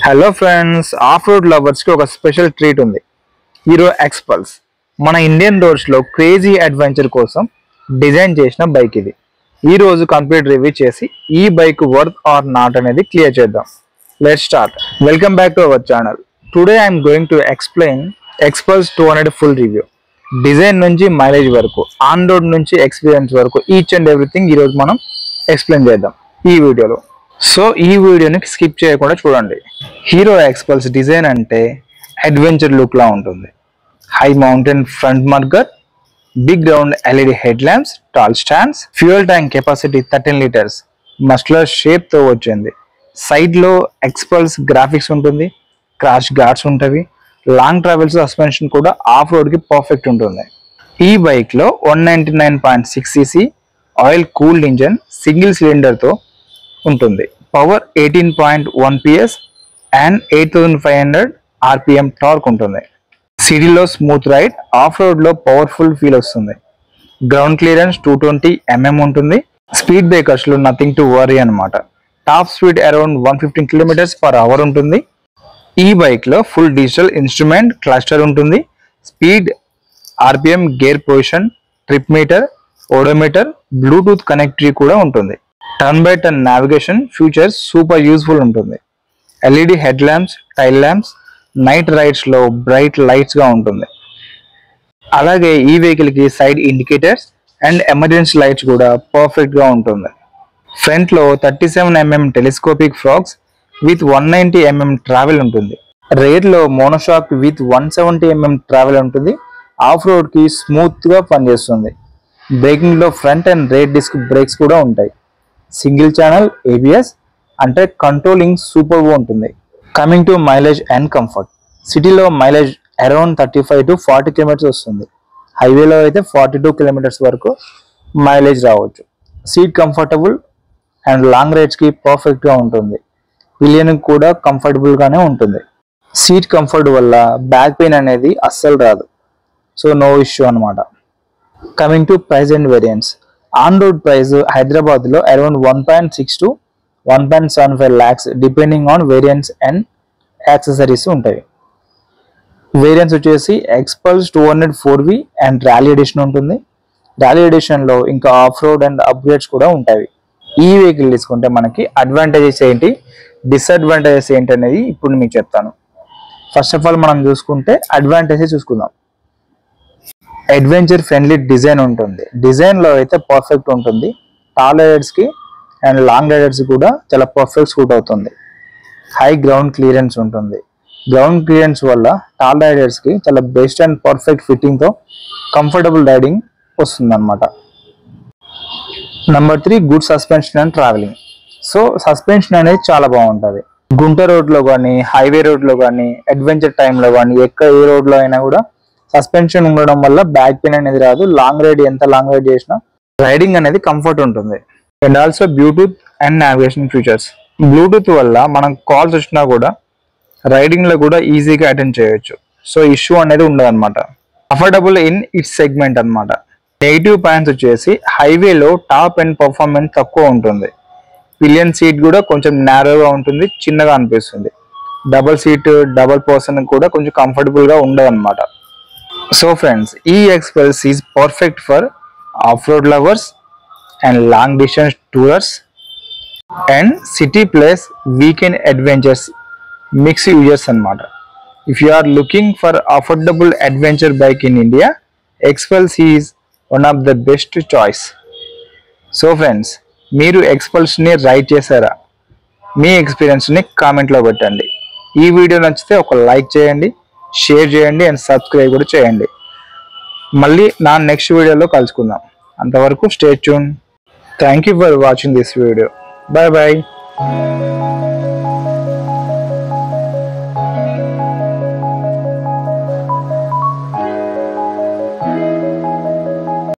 Hello friends, of road lovers కి ఒక special treat ఉంది. హీరో ఎక్స్ పల్స్ మన ఇండియన్ రోడ్స్ లో క్రేజీ అడ్వెంచర్ కోసం డిజైన్ చేసిన బైక్ ఇది. ఈ రోజు కంప్లీట్ రివ్యూ చేసి ఈ బైక్ వర్త్ ఆర్ నాట్ అనేది క్లియర్ చేద్దాం. Let's start. Welcome back to our channel. Today I'm going to explain X pulse 200 full review. Design నుంచి మైలేజ్ వరకు, ఆన్ రోడ్ నుంచి ఎక్స్పీరియన్స్ వరకు, ఈచ్ అండ్ ఎవ్రీథింగ్ ఈ రోజు మనం ఎక్స్ప్లెయిన్ చేద్దాం ఈ వీడియోలో. సో ఈ వీడియోని స్కిప్ చేయకుండా చూడండి. హీరో ఎక్స్ పల్స్ డిజైన్ అంటే అడ్వెంచర్ లుక్ లా ఉంటుంది. High mountain front mudguard, big round LED head lamps, tall stands, fuel tank capacity 13 litres, muscular shape తో వచ్చింది. సైడ్ లో ఎక్స్ పల్స్ గ్రాఫిక్స్ ఉంటుంది, క్రాష్ గార్డ్స్ ఉంటవి, లాంగ్ ట్రావెల్స్ సస్పెన్షన్ కూడా off road కి పర్ఫెక్ట్ ఉంటుంది. ఈ బైక్ లో 199.6 cc oil cooled engine single cylinder తో ఉంటుంది. Power 18.1 PS and 8500 RPM torque ఉంటుంది. సిటీలో స్మూత్ రైడ్, ఆఫ్ రోడ్ లో పవర్ఫుల్ ఫీల్ వస్తుంది. గ్రౌండ్ క్లియరెన్స్ 220 mm ఉంటుంది. స్పీడ్ బ్రేకర్స్ లో నథింగ్ టు వరీ అనమాట. టాప్ స్పీడ్ అరౌండ్ 115 km/h ఉంటుంది. ఈ బైక్ లో ఫుల్ డిజిటల్ ఇన్స్ట్రుమెంట్ క్లస్టర్ ఉంటుంది. Speed, RPM, gear position, trip meter, odometer, Bluetooth connectivity కూడా ఉంటుంది. Turn by turn navigation features super useful ఉంటుంది. LED head lamps, tile lamps, night rides లో bright lights గా ఉంటుంది. అలాగే ఈ వెహికల్ కి side indicators and emergency lights కూడా పర్ఫెక్ట్ గా ఉంటుంది. ఫ్రంట్ లో 37 mm telescopic forks with 190 mm travel ఉంటుంది. రేర్ లో మోనోషాక్ విత్ 170 mm ట్రావెల్ ఉంటుంది. ఆఫ్ రోడ్ కి స్మూత్ గా పనిచేస్తుంది. బ్రేకింగ్ లో front and rear disc brakes కూడా ఉంటాయి. సింగిల్ ఛానల్ ABS అంటే కంట్రోలింగ్ సూపర్ గా ఉంటుంది. Coming to mileage and comfort, సిటీలో మైలేజ్ అరౌండ్ 35 to 40 km వస్తుంది. హైవేలో అయితే 42 km వరకు మైలేజ్ రావచ్చు. Seat comfortable and long rides కి పర్ఫెక్ట్ గా ఉంటుంది. పిలియన్ కూడా కంఫర్టబుల్ గానే ఉంటుంది. సీట్ కంఫర్ట్ వల్ల బ్యాక్ పెయిన్ అనేది అస్సలు రాదు. సో నో ఇష్యూ అనమాట. Coming to price and variants, on road price Hyderabad లో around 1.6 to 1.75 lakhs depending on variants and accessories ఉంటాయి. వేరియంట్స్ వచ్చేసి Xpulse 200 4V and rally edition ఉంటుంది. ర్యాలీ ఎడిషన్ లో ఇంకా ఆఫ్ రోడ్ అండ్ అప్గ్రేడ్స్ కూడా ఉంటాయి. ఈ వెహికల్ తీసుకుంటే మనకి అడ్వాంటేజెస్ ఏంటి, డిసడ్వాంటేజెస్ ఏంటి అనేది ఇప్పుడు మీకు చెప్తాను. ఫస్ట్ ఆఫ్ ఆల్ మనం చూసుకుంటే అడ్వాంటేజెస్ చూసుకుందాం. అడ్వెంచర్ ఫ్రెండ్లీ డిజైన్ ఉంటుంది. డిజైన్ లో అయితే పర్ఫెక్ట్ ఉంటుంది. టాల్ రైడర్స్ కి అండ్ లాంగ్ రైడర్స్ కూడా చాలా పర్ఫెక్ట్ సూట్ అవుతుంది. హై గ్రౌండ్ క్లియరెన్స్ ఉంటుంది. గ్రౌండ్ క్లియరెన్స్ వల్ల టాల్ రైడర్స్ కి చాలా బెస్ట్ అండ్ పర్ఫెక్ట్ ఫిట్టింగ్ తో కంఫర్టబుల్ రైడింగ్ వస్తుంది అనమాట. Number 3, good suspension and travelling. So suspension అనేది చాలా బాగుంటుంది. గుంట రోడ్ లో కానీ, హైవే రోడ్ లో కానీ, అడ్వెంచర్ టైంలో కానీ, ఏ రోడ్ లో అయినా కూడా సస్పెన్షన్ ఉండడం వల్ల బ్యాక్ పెయిన్ అనేది రాదు. లాంగ్ రైడ్ ఎంత లాంగ్ రైడ్ చేసినా రైడింగ్ అనేది కంఫర్ట్ ఉంటుంది. And also Bluetooth and navigation features. Bluetooth వల్ల మనం కాల్స్ వచ్చినా కూడా రైడింగ్ లో కూడా ఈజీగా అటెండ్ చేయొచ్చు. సో ఇష్యూ అనేది ఉండదు అనమాట. అఫోర్డబుల్ ఇన్ ఇట్స్ సెగ్మెంట్ అనమాట. నెగిటివ్ పాయింట్స్ వచ్చేసి హైవేలో టాప్ అండ్ పర్ఫార్మెన్స్ తక్కువ ఉంటుంది. పిలియన్ సీట్ కూడా కొంచెం నారోగా ఉంటుంది, చిన్నగా అనిపిస్తుంది. డబుల్ సీట్, డబుల్ పర్సన్ కూడా కొంచెం కంఫర్టబుల్ గా ఉండదు అనమాట. సో ఫ్రెండ్స్, ఈ Xpulse is perfect for off road lovers and long distance tourers and city plus weekend adventures mix users అనమాట. If you are looking for affordable adventure bike in India, Xpulse is one of the best choice. So friends, మీరు Xpulse ని ride చేశారా? మీ experience ని comment లో పెట్టండి. ఈ video నచ్చితే ఒక లైక్ చేయండి, షేర్ చేయండి అండ్ సబ్స్క్రైబ్ కూడా చేయండి. మళ్ళీ నా నెక్స్ట్ వీడియోలో కలుసుకుందాం. అంతవరకు stay tune. Thank you for watching this video. Bye bye.